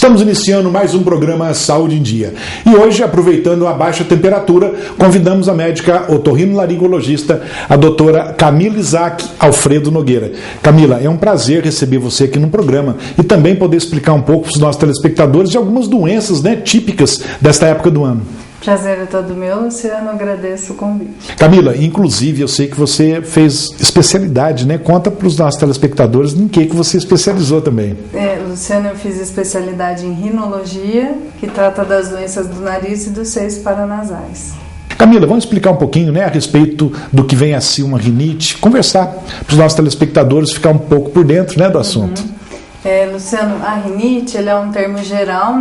Estamos iniciando mais um programa Saúde em Dia. E hoje, aproveitando a baixa temperatura, convidamos a médica otorrinolaringologista, a doutora Camila Isaac Alfredo Nogueira. Camila, é um prazer receber você aqui no programa e também poder explicar um pouco para os nossos telespectadores de algumas doenças, típicas desta época do ano. Prazer é todo meu, Luciano, agradeço o convite. Camila, inclusive eu sei que você fez especialidade, Conta para os nossos telespectadores em que você especializou também. Luciano, eu fiz especialidade em rinologia, que trata das doenças do nariz e dos seios paranasais. Camila, vamos explicar um pouquinho a respeito do que vem a ser uma rinite, conversar para os nossos telespectadores ficar um pouco por dentro do assunto. Luciano, a rinite é um termo geral,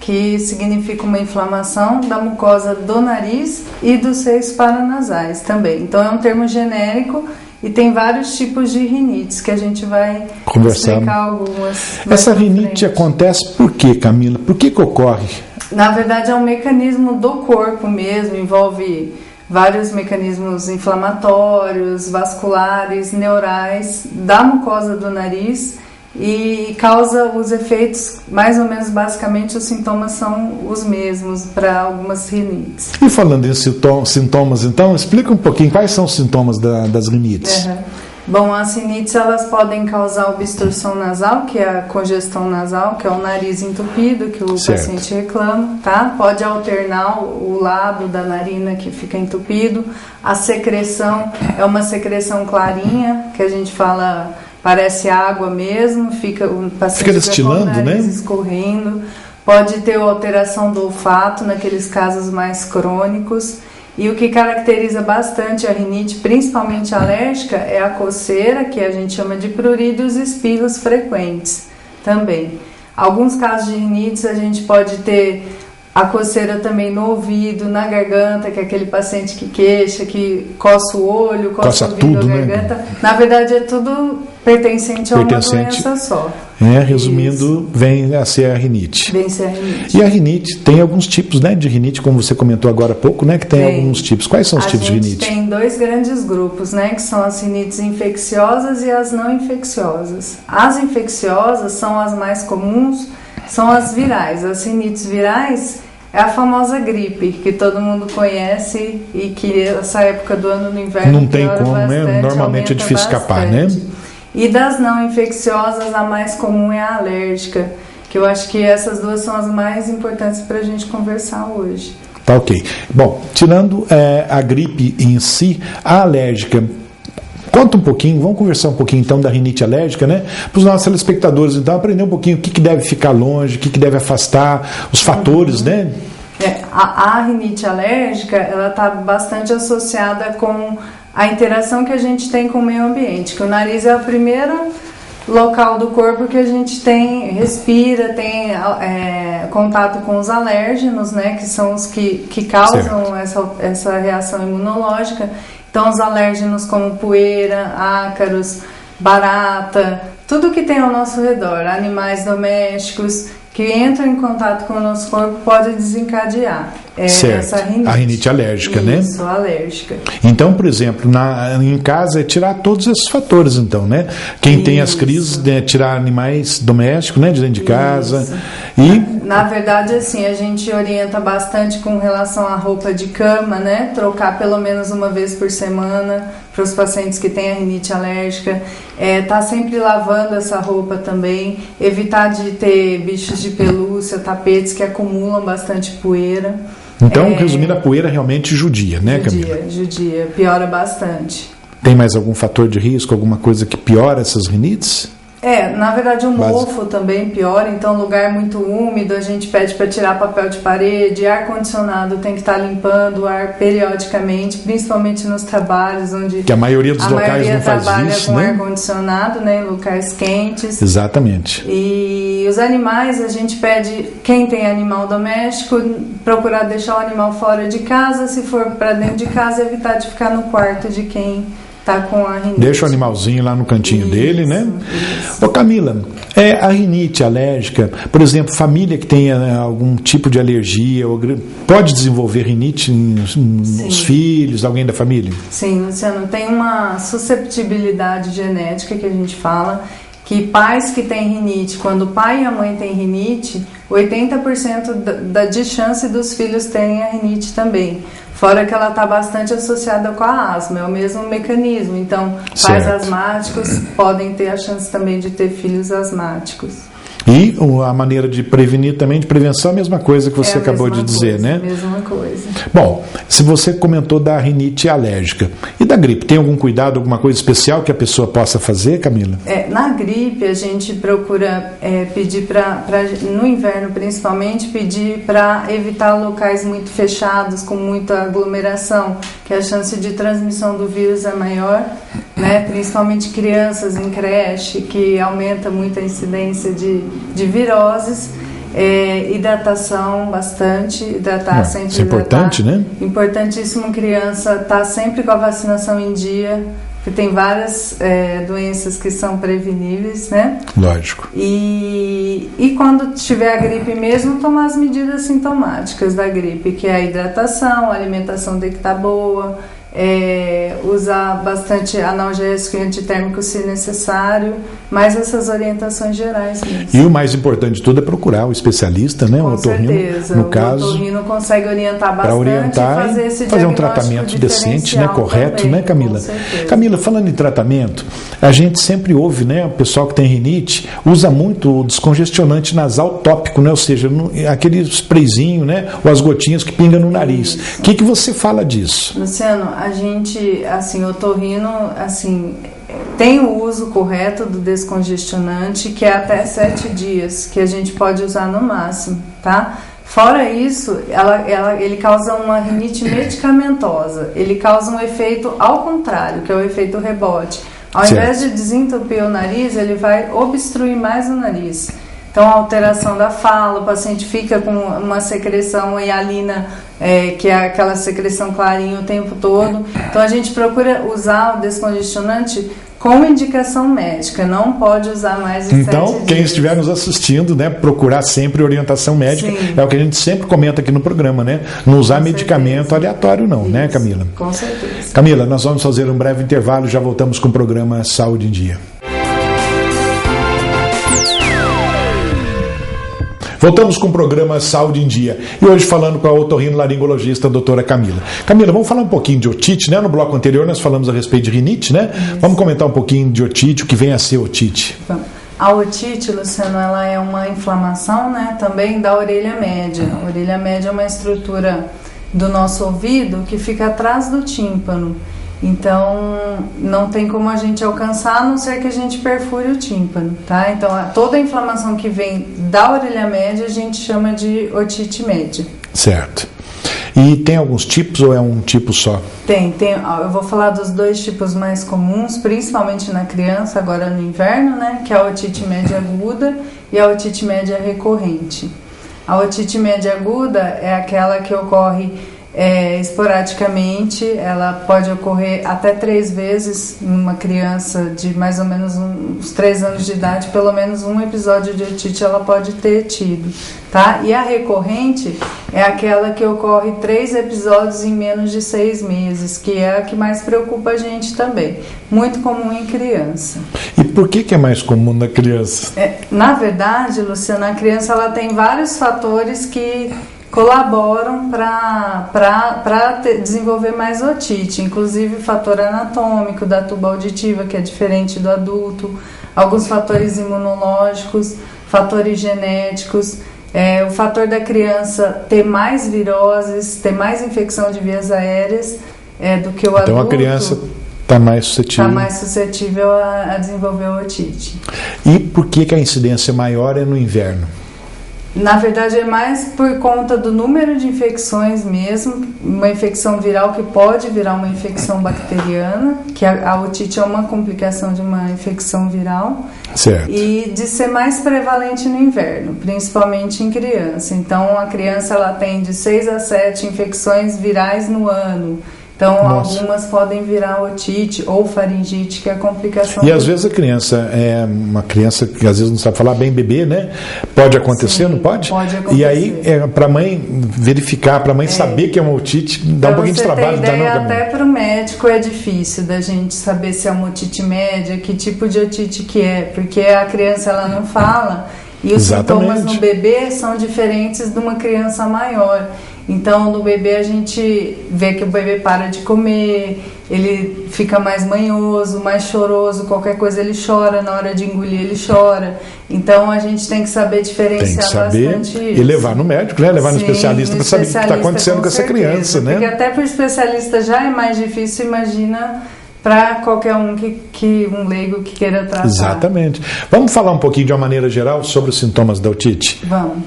que significa uma inflamação da mucosa do nariz e dos seios paranasais também. Então é um termo genérico e tem vários tipos de rinites que a gente vai explicar algumas. Essa rinite acontece por quê, Camila? Por que ocorre? Na verdade é um mecanismo do corpo mesmo, envolve vários mecanismos inflamatórios, vasculares, neurais da mucosa do nariz e causa os efeitos, mais ou menos, basicamente os sintomas são os mesmos para algumas rinites. E falando em sintomas, então, explica um pouquinho quais são os sintomas das rinites. Bom, as rinites elas podem causar obstrução nasal, que é a congestão nasal, que é o nariz entupido, que o paciente reclama, tá? Pode alternar o lado da narina que fica entupido. A secreção é uma secreção clarinha, que a gente fala, parece água mesmo, o paciente fica com o nariz escorrendo. Pode ter alteração do olfato naqueles casos mais crônicos. E o que caracteriza bastante a rinite, principalmente alérgica, é a coceira, que a gente chama de prurido, e os espirros frequentes também. Alguns casos de rinites a gente pode ter a coceira também no ouvido, na garganta, que é aquele paciente que queixa, que coça o olho, coça o ouvido, a garganta. Na verdade é tudo pertencente a uma doença só. Resumindo, vem a ser a rinite. Vem ser a rinite. E a rinite, tem alguns tipos de rinite, como você comentou agora há pouco, que tem alguns tipos. Quais são os tipos de rinite? Tem dois grandes grupos, que são as rinites infecciosas e as não infecciosas. As infecciosas são as mais comuns, são as virais. As rinites virais é a famosa gripe, que todo mundo conhece e que essa época do ano no inverno não tem como, normalmente é difícil escapar, E das não infecciosas, a mais comum é a alérgica, que eu acho que essas duas são as mais importantes para a gente conversar hoje. Tá ok. Bom, tirando a gripe em si, a alérgica, conta um pouquinho, vamos conversar um pouquinho então da rinite alérgica, para os nossos telespectadores, então, aprender um pouquinho o que deve ficar longe, o que deve afastar, os fatores, A rinite alérgica, ela está bastante associada com a interação que a gente tem com o meio ambiente, que o nariz é o primeiro local do corpo que a gente respira, tem contato com os alérgenos, que são os que causam essa reação imunológica. Então, os alérgenos como poeira, ácaros, barata, tudo que tem ao nosso redor, animais domésticos que entram em contato com o nosso corpo pode desencadear essa rinite. A rinite alérgica, Isso, alérgica. Então, por exemplo, em casa é tirar todos esses fatores, então, Quem tem as crises, tirar animais domésticos, de dentro de casa. E na verdade, assim, a gente orienta bastante com relação à roupa de cama, trocar pelo menos uma vez por semana para os pacientes que têm a rinite alérgica. Tá sempre lavando essa roupa também, evitar de ter bichos de pelúcia, tapetes que acumulam bastante poeira. Então, resumindo, a poeira realmente judia, Camila? Judia, piora bastante. Tem mais algum fator de risco, alguma coisa que piora essas rinites? Na verdade o mofo também piora, então lugar muito úmido, a gente pede para tirar papel de parede, ar-condicionado tem que estar limpando o ar periodicamente, principalmente nos trabalhos onde que a maioria dos locais não faz trabalha isso, com ar-condicionado, em locais quentes. Exatamente. E os animais, a gente pede, quem tem animal doméstico, procurar deixar o animal fora de casa, se for para dentro de casa, evitar de ficar no quarto de quem tá com a rinite. Deixa o animalzinho lá no cantinho dele, Isso. Ô Camila, a rinite alérgica, por exemplo, família que tenha algum tipo de alergia, pode desenvolver rinite nos filhos, alguém da família? Sim, Luciano, tem uma susceptibilidade genética que a gente fala, que pais que têm rinite, quando o pai e a mãe têm rinite, 80% de chance dos filhos terem a rinite também. Fora que ela está bastante associada com a asma, é o mesmo mecanismo. Então, pais asmáticos podem ter a chance também de ter filhos asmáticos. E a maneira de prevenir também, de prevenção, é a mesma coisa que você acabou de dizer, né? Mesma coisa. Bom, se você comentou da rinite alérgica e da gripe, tem algum cuidado, alguma coisa especial que a pessoa possa fazer, Camila? Na gripe, a gente procura pedir no inverno principalmente, pedir para evitar locais muito fechados, com muita aglomeração, que a chance de transmissão do vírus é maior, né? Principalmente crianças em creche, que aumenta muito a incidência de viroses. Hidratação bastante, hidratar sempre. Isso é importante, né? Importantíssimo, criança tá sempre com a vacinação em dia, porque tem várias doenças que são preveníveis, né? Lógico. E quando tiver a gripe mesmo, tomar as medidas sintomáticas da gripe, que é a hidratação, a alimentação tem que estar boa, usar bastante analgésico e antitérmico se necessário, mas essas orientações gerais mesmo. E o mais importante de tudo é procurar o especialista, né? Com o otorrino, certeza. No caso, o otorrino consegue orientar bastante, para orientar e fazer um tratamento decente, né? Correto, também, né, Camila? Camila, falando em tratamento, a gente sempre ouve, né? O pessoal que tem rinite usa muito o descongestionante nasal tópico, né? Ou seja, aquele sprayzinho, né? Ou as gotinhas que pingam no nariz. O que você fala disso? Luciano, a gente, assim, o otorrino, assim, tem o uso correto do descongestionante, que é até 7 dias, que a gente pode usar no máximo, tá? Fora isso, ele causa uma rinite medicamentosa, ele causa um efeito ao contrário, que é o efeito rebote. Ao invés de desentupir o nariz, ele vai obstruir mais o nariz. Então, a alteração da fala, o paciente fica com uma secreção hialina, que é aquela secreção clarinha o tempo todo. Então, a gente procura usar o descongestionante com indicação médica, não pode usar mais de 7 dias. Então, quem estiver nos assistindo, né, procurar sempre orientação médica. Sim. É o que a gente sempre comenta aqui no programa, né? Não usar com medicamento aleatório não, né, Camila? Com certeza. Camila, nós vamos fazer um breve intervalo e já voltamos com o programa Saúde em Dia. Voltamos com o programa Saúde em Dia. E hoje falando com a otorrinolaringologista, a doutora Camila. Camila, vamos falar um pouquinho de otite, né? No bloco anterior nós falamos a respeito de rinite, né? Isso. Vamos comentar um pouquinho de otite, o que vem a ser otite. A otite, Luciano, ela é uma inflamação, né? Também da orelha média. A orelha média é uma estrutura do nosso ouvido que fica atrás do tímpano. Então, não tem como a gente alcançar, a não ser que a gente perfure o tímpano, tá? Então, toda a inflamação que vem da orelha média, a gente chama de otite média. Certo. E tem alguns tipos ou é um tipo só? Tem. Eu vou falar dos 2 tipos mais comuns, principalmente na criança, agora no inverno, né? Que é a otite média aguda e a otite média recorrente. A otite média aguda é aquela que ocorre esporadicamente, ela pode ocorrer até 3 vezes numa criança de mais ou menos uns 3 anos de idade, pelo menos um episódio de otite ela pode ter tido, tá? E a recorrente é aquela que ocorre 3 episódios em menos de 6 meses, que é a que mais preocupa a gente também, muito comum em criança. E por que é mais comum na criança? Na verdade, Luciana, a criança ela tem vários fatores que colaboram para desenvolver mais otite, inclusive o fator anatômico da tuba auditiva, que é diferente do adulto, alguns fatores imunológicos, fatores genéticos, o fator da criança ter mais viroses, ter mais infecção de vias aéreas do que o adulto. Então a criança está mais suscetível. Está mais suscetível a desenvolver otite. E por que a incidência maior é no inverno? Na verdade é mais por conta do número de infecções mesmo, uma infecção viral que pode virar uma infecção bacteriana, que a otite é uma complicação de uma infecção viral. Certo. E de ser mais prevalente no inverno, principalmente em criança. Então a criança ela tem de 6 a 7 infecções virais no ano. Então, algumas podem virar otite ou faringite, que é a complicação. E às vezes a criança é uma criança que às vezes não sabe falar bem, bebê, né? Pode acontecer, não pode? Pode acontecer. E aí, para a mãe verificar, para a mãe saber que é uma otite, dá um pouquinho de trabalho. Pra você ter ideia, até para o médico é difícil da gente saber se é uma otite média, que tipo de otite que é, porque a criança ela não fala e os sintomas no bebê são diferentes de uma criança maior. Então, no bebê a gente vê que o bebê para de comer, ele fica mais manhoso, mais choroso, qualquer coisa ele chora, na hora de engolir ele chora. Então, a gente tem que saber diferenciar bastante isso. E levar no médico, né? Levar no especialista para saber o que está acontecendo com essa criança, né? Porque até para o especialista já é mais difícil, imagina para qualquer um um leigo que queira tratar. Exatamente. Vamos falar um pouquinho de uma maneira geral sobre os sintomas da otite? Vamos.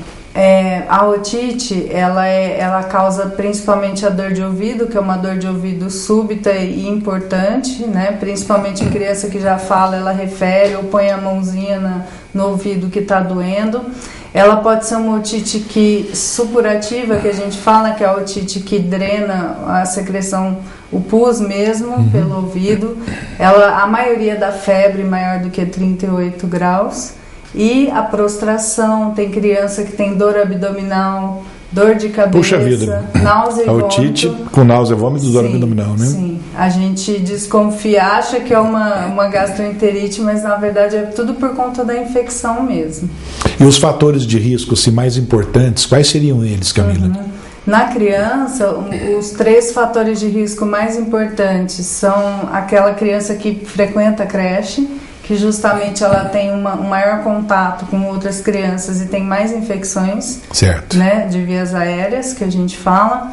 A otite, ela causa principalmente a dor de ouvido, que é uma dor de ouvido súbita e importante, né? Principalmente em criança que já fala, ela refere ou põe a mãozinha no ouvido que está doendo. Ela pode ser uma otite supurativa, que a gente fala, que é a otite que drena a secreção, o pus mesmo, pelo ouvido. A maioria da febre maior do que 38 graus. E a prostração, tem criança que tem dor abdominal, dor de cabeça, puxa vida, náusea e vômito. A otite com náusea, vômito e dor abdominal, né? Sim, a gente desconfia, acha que é uma gastroenterite, mas na verdade é tudo por conta da infecção mesmo. E os fatores de risco, se mais importantes, quais seriam eles, Camila? Na criança, os 3 fatores de risco mais importantes são aquela criança que frequenta a creche, que justamente ela tem um maior contato com outras crianças e tem mais infecções, certo, né, de vias aéreas, que a gente fala.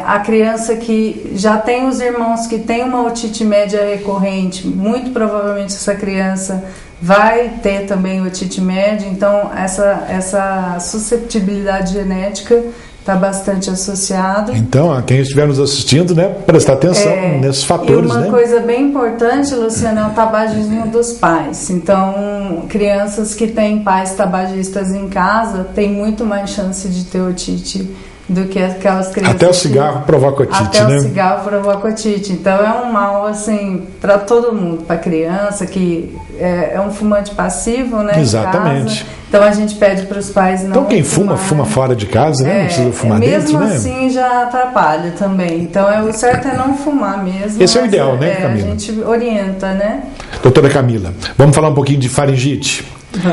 A criança que já tem os irmãos que tem uma otite média recorrente, muito provavelmente essa criança vai ter também otite média, então essa susceptibilidade genética está bastante associado. Então, a quem estiver nos assistindo, né, prestar atenção nesses fatores. E uma coisa bem importante, Luciana, é o tabagismo dos pais. Então, crianças que têm pais tabagistas em casa têm muito mais chance de ter otite do que aquelas crianças. Até o cigarro provoca otite, até né? O cigarro provoca otite. Então, é um mal, assim, para todo mundo, para criança que é um fumante passivo, né? Exatamente. Então a gente pede para os pais não. Então quem fuma fora de casa, né? Não precisa fumar dentro, né? Mesmo assim já atrapalha também. Então o certo é não fumar mesmo. Esse é o ideal, né, Camila? A gente orienta, né? Doutora Camila, vamos falar um pouquinho de faringite.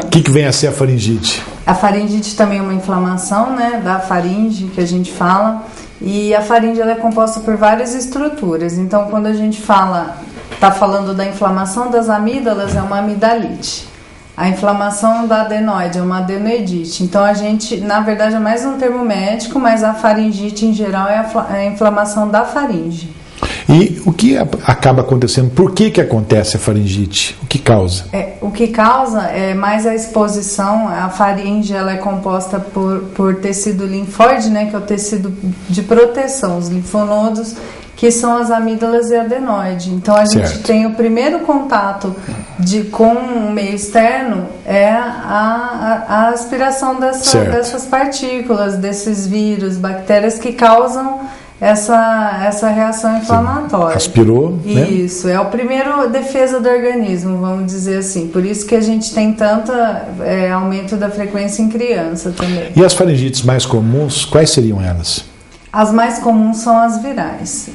O que vem a ser a faringite? A faringite também é uma inflamação, né, da faringe, que a gente fala. E a faringe ela é composta por várias estruturas. Então quando a gente está falando da inflamação das amígdalas, é uma amidalite. A inflamação da adenoide é uma adenoidite. Então, a gente, na verdade, é mais um termo médico, mas a faringite, em geral, é a inflamação da faringe. E o que acaba acontecendo? Por que acontece a faringite? O que causa? O que causa é mais a exposição. A faringe ela é composta por tecido linfóide, né, que é o tecido de proteção, os linfonodos, que são as amígdalas e adenoide. Então a gente tem o primeiro contato com o meio externo é a aspiração dessas partículas, desses vírus, bactérias que causam essa reação inflamatória. Aspirou, né? Isso, é a primeira defesa do organismo, vamos dizer assim. Por isso que a gente tem tanto aumento da frequência em criança também. E as faringites mais comuns, quais seriam elas? As mais comuns são as virais.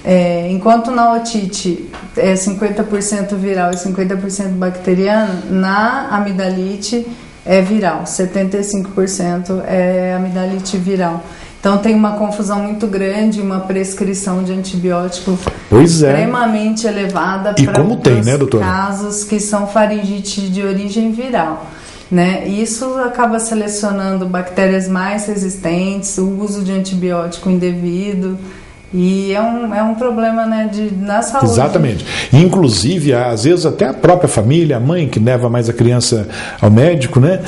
Enquanto na otite é 50% viral e 50% bacteriano, na amidalite é viral, 75% é amidalite viral. Então tem uma confusão muito grande, uma prescrição de antibiótico extremamente elevada para os casos que são faringite de origem viral. Né? Isso acaba selecionando bactérias mais resistentes, o uso de antibiótico indevido, e é um problema, né, na saúde. Exatamente. Inclusive, às vezes até a própria família, a mãe que leva mais a criança ao médico, né?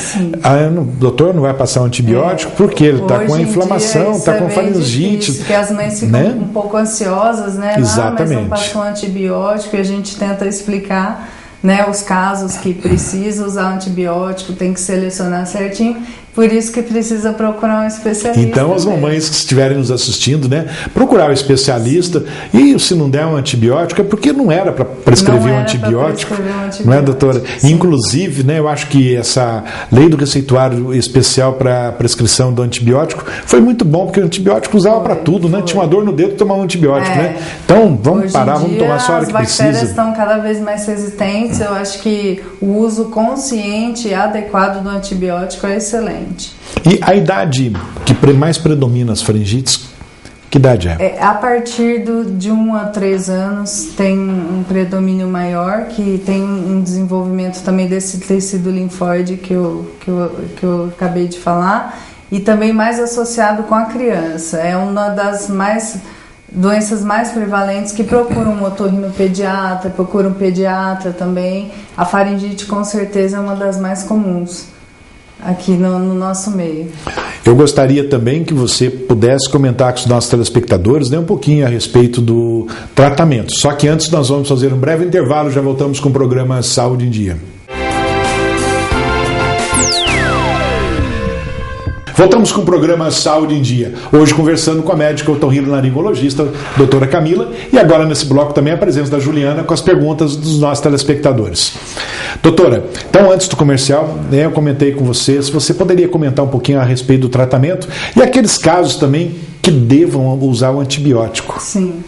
O doutor não vai passar um antibiótico porque ele está com a inflamação, está com faringite. Porque as mães ficam um pouco ansiosas, né? Exatamente. Mas não passou um antibiótico, e a gente tenta explicar, né, os casos que precisa usar antibiótico, tem que selecionar certinho, Por isso que precisa procurar um especialista. Então, as mamães que estiverem nos assistindo, né, procurar o especialista. E se não der um antibiótico, é porque não era para prescrever um antibiótico. Não é, doutora? Sim. Inclusive, né, eu acho que essa lei do receituário especial para prescrição do antibiótico foi muito bom, porque o antibiótico usava para tudo, né? Tinha uma dor no dedo, tomar um antibiótico, né? Então, vamos parar, vamos tomar só a hora que precisa. As bactérias estão cada vez mais resistentes. Eu acho que o uso consciente e adequado do antibiótico é excelente. E a idade que mais predomina as faringites, que idade é? A partir de 1 a 3 anos tem um predomínio maior, que tem um desenvolvimento também desse tecido linfóide que eu acabei de falar, e também mais associado com a criança. É uma das doenças mais prevalentes que procuram um otorrinopediatra, procuram um pediatra também. A faringite com certeza é uma das mais comuns aqui no nosso meio. Eu gostaria também que você pudesse comentar com os nossos telespectadores, né, um pouquinho a respeito do tratamento. Só que antes nós vamos fazer um breve intervalo, já voltamos com o programa Saúde em Dia. Voltamos com o programa Saúde em Dia. Hoje conversando com a médica otorrinolaringologista, doutora Camila, e agora nesse bloco também a presença da Juliana com as perguntas dos nossos telespectadores. Doutora, então antes do comercial, né, eu comentei com você, se você poderia comentar um pouquinho a respeito do tratamento e aqueles casos também que devam usar o antibiótico. Sim.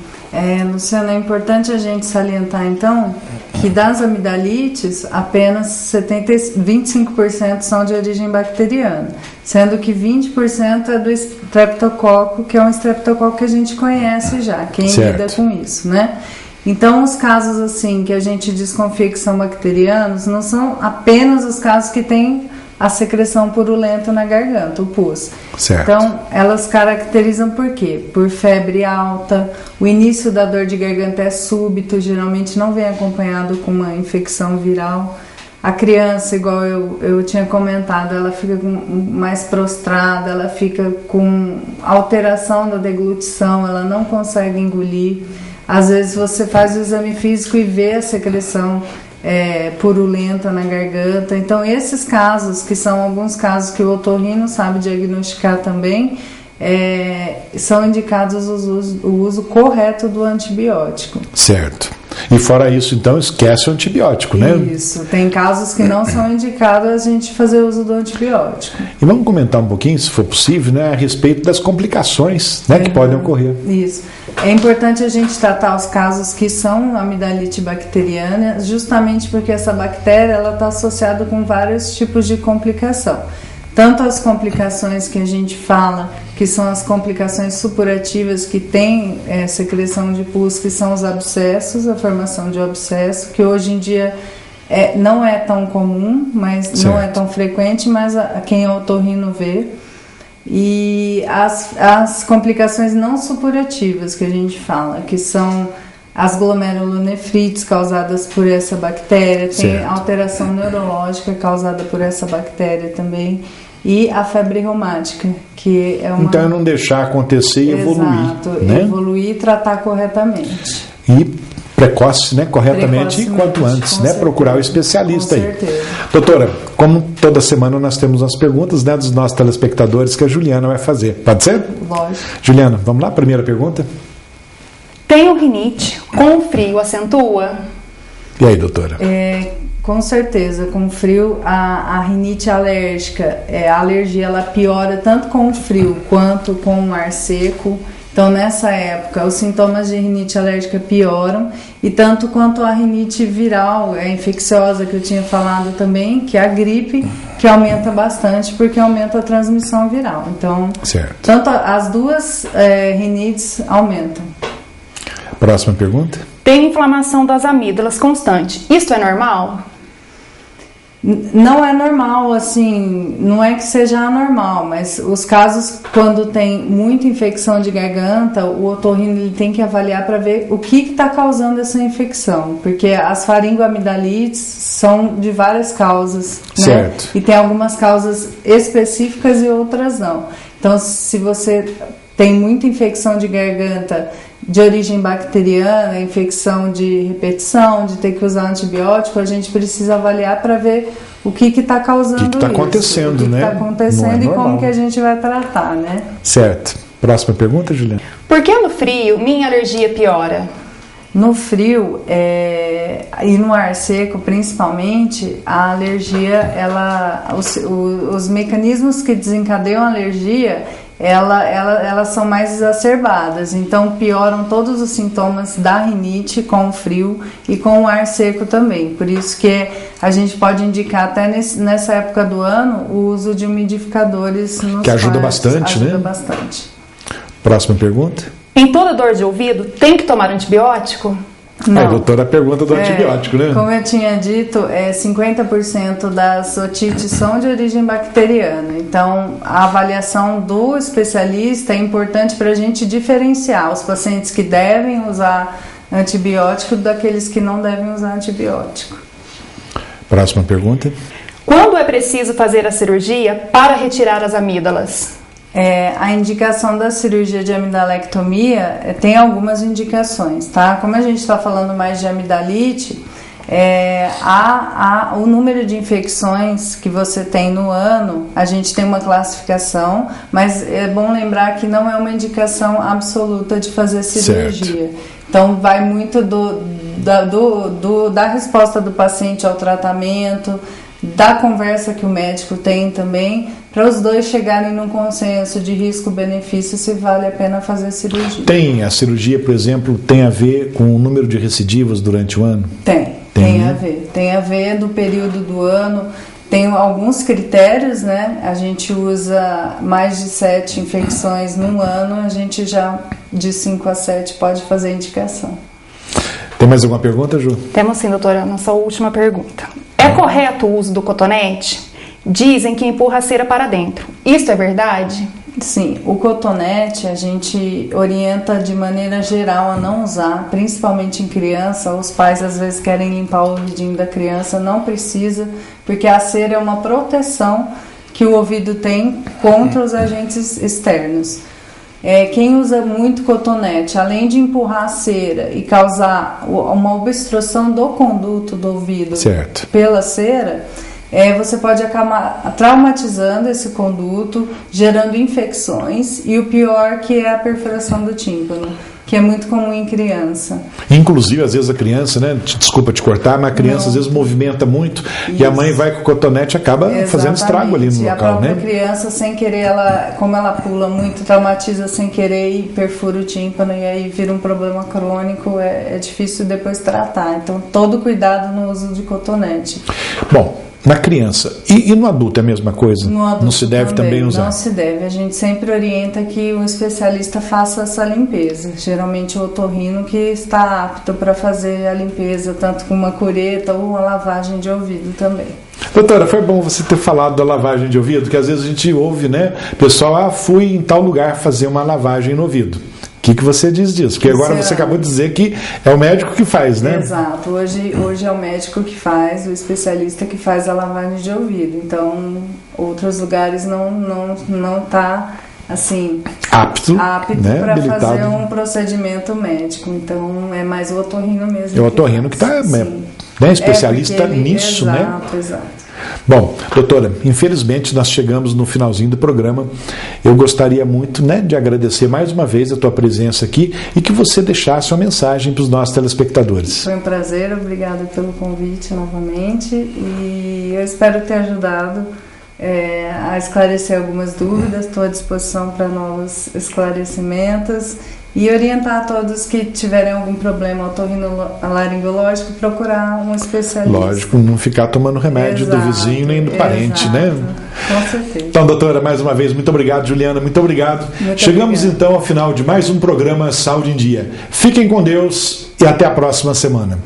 Luciano, é importante a gente salientar então que das amidalites apenas 25% são de origem bacteriana, sendo que 20% é do streptococo, que é um streptococo que a gente conhece já, quem lida com isso, né? Então, os casos assim que a gente desconfia que são bacterianos não são apenas os casos que têm a secreção purulenta na garganta, o pus. Certo. Então, elas caracterizam por quê? Por febre alta, o início da dor de garganta é súbito, geralmente não vem acompanhado com uma infecção viral. A criança, igual eu tinha comentado, ela fica mais prostrada, ela fica com alteração da deglutição, ela não consegue engolir. Às vezes você faz o exame físico e vê a secreção purulenta na garganta. Então esses casos, que são alguns casos que o otorrino sabe diagnosticar também, são indicados o uso correto do antibiótico. Certo. E fora isso, então, esquece o antibiótico, né? Isso. Tem casos que não são indicados a gente fazer uso do antibiótico. E vamos comentar um pouquinho, se for possível, né, a respeito das complicações, né, que podem ocorrer. Isso. É importante a gente tratar os casos que são amidalite bacteriana, justamente porque essa bactéria ela está associada com vários tipos de complicação. Tanto as complicações que a gente fala, que são as complicações supurativas que tem secreção de pus, que são os abscessos, a formação de abscesso, que hoje em dia não é tão comum, mas certo. Não é tão frequente, mas quem é otorrino vê. E as complicações não supurativas que a gente fala, que são as glomerulonefrites causadas por essa bactéria, tem certo. Alteração neurológica causada por essa bactéria também, e a febre reumática, que é uma... Então é não deixar acontecer e evoluir. Exato, né? Evoluir e tratar corretamente. E precoce, né? Corretamente e quanto antes, né? Certeza. Procurar o especialista aí. Certeza. Doutora, como toda semana nós temos as perguntas, né, dos nossos telespectadores que a Juliana vai fazer. Pode ser? Lógico. Juliana, vamos lá? Primeira pergunta. Tenho rinite, com o frio acentua? E aí, doutora? Com certeza, com o frio, a rinite alérgica, a alergia ela piora tanto com o frio quanto com o ar seco. Então, nessa época, os sintomas de rinite alérgica pioram, e tanto quanto a rinite viral, infecciosa, que eu tinha falado também, que é a gripe, que aumenta bastante, porque aumenta a transmissão viral. Então, certo. Tanto as duas rinites aumentam. Próxima pergunta. Tenho inflamação das amígdalas constante. Isto é normal? Não é normal, assim, não é que seja anormal, mas os casos quando tem muita infecção de garganta, o otorrino ele tem que avaliar para ver o que está causando essa infecção, porque as faringoamidalites são de várias causas, certo. Né? E tem algumas causas específicas e outras não. Então, se você tem muita infecção de garganta de origem bacteriana, infecção de repetição, de ter que usar antibiótico, a gente precisa avaliar para ver o que está causando isso. O que está acontecendo, né? O que está acontecendo e como que a gente vai tratar, né? Certo. Próxima pergunta, Juliana. Por que no frio minha alergia piora? No frio e no ar seco, principalmente, a alergia, os mecanismos que desencadeiam a alergia, elas são mais exacerbadas, então pioram todos os sintomas da rinite com o frio e com o ar seco também. Por isso que a gente pode indicar até nessa época do ano o uso de umidificadores nos que ajuda bastante, né? Ajuda bastante. Próxima pergunta. Em toda dor de ouvido tem que tomar antibiótico? Não. Doutora, a pergunta do antibiótico, né? Como eu tinha dito, 50% das otites são de origem bacteriana. Então, a avaliação do especialista é importante para a gente diferenciar os pacientes que devem usar antibiótico daqueles que não devem usar antibiótico. Próxima pergunta. Quando é preciso fazer a cirurgia para retirar as amígdalas? A indicação da cirurgia de amidalectomia tem algumas indicações, tá? Como a gente está falando mais de amidalite, o número de infecções que você tem no ano, a gente tem uma classificação, mas é bom lembrar que não é uma indicação absoluta de fazer cirurgia. Certo. Então vai muito da resposta do paciente ao tratamento, da conversa que o médico tem também, para os dois chegarem num consenso de risco-benefício se vale a pena fazer cirurgia. Tem a cirurgia, por exemplo, tem a ver com o número de recidivas durante o ano? Tem a ver. Tem a ver do período do ano. Tem alguns critérios, né? A gente usa mais de 7 infecções num ano, a gente já de 5 a 7 pode fazer indicação. Tem mais alguma pergunta, Ju? Temos sim, doutora, nossa última pergunta. É correto o uso do cotonete? Dizem que empurra a cera para dentro. Isso é verdade? Sim, o cotonete a gente orienta de maneira geral a não usar, principalmente em criança. Os pais às vezes querem limpar o ouvidinho da criança, não precisa, porque a cera é uma proteção que o ouvido tem contra os agentes externos. Quem usa muito cotonete, além de empurrar a cera e causar uma obstrução do conduto do ouvido certo. Pela cera, você pode acabar traumatizando esse conduto, gerando infecções e o pior que é a perfuração do tímpano, que é muito comum em criança. Inclusive, às vezes a criança, né? Desculpa te cortar, mas a criança às vezes movimenta muito e a mãe vai com o cotonete e acaba fazendo estrago ali no local, né? A criança, sem querer, como ela pula muito, traumatiza sem querer e perfura o tímpano e aí vira um problema crônico, é difícil depois tratar. Então, todo cuidado no uso de cotonete. Bom, na criança. E no adulto é a mesma coisa? No adulto não se deve também usar? Não se deve. A gente sempre orienta que o especialista faça essa limpeza. Geralmente o otorrino que está apto para fazer a limpeza, tanto com uma cureta ou uma lavagem de ouvido também. Doutora, foi bom você ter falado da lavagem de ouvido, que às vezes a gente ouve, né? Pessoal, fui em tal lugar fazer uma lavagem no ouvido. O que você diz disso? Porque agora você acabou de dizer que é o médico que faz, né? Exato. Hoje é o médico que faz, o especialista que faz a lavagem de ouvido. Então, outros lugares não tá assim apto né? para fazer um procedimento médico. Então, é mais o otorrino mesmo. É o otorrino que está especialista nisso, né? Exato. Bom, doutora, infelizmente nós chegamos no finalzinho do programa. Eu gostaria muito, né, de agradecer mais uma vez a tua presença aqui e que você deixasse uma mensagem para os nossos telespectadores. Foi um prazer, obrigada pelo convite novamente e eu espero ter ajudado a esclarecer algumas dúvidas. Estou à disposição para novos esclarecimentos e orientar a todos que tiverem algum problema otorrinolaringológico procurar um especialista. Lógico, não ficar tomando remédio do vizinho nem do parente, né? Com certeza. Então, doutora, mais uma vez, muito obrigado, Juliana, muito obrigado. Chegamos então ao final de mais um programa Saúde em Dia. Fiquem com Deus e até a próxima semana.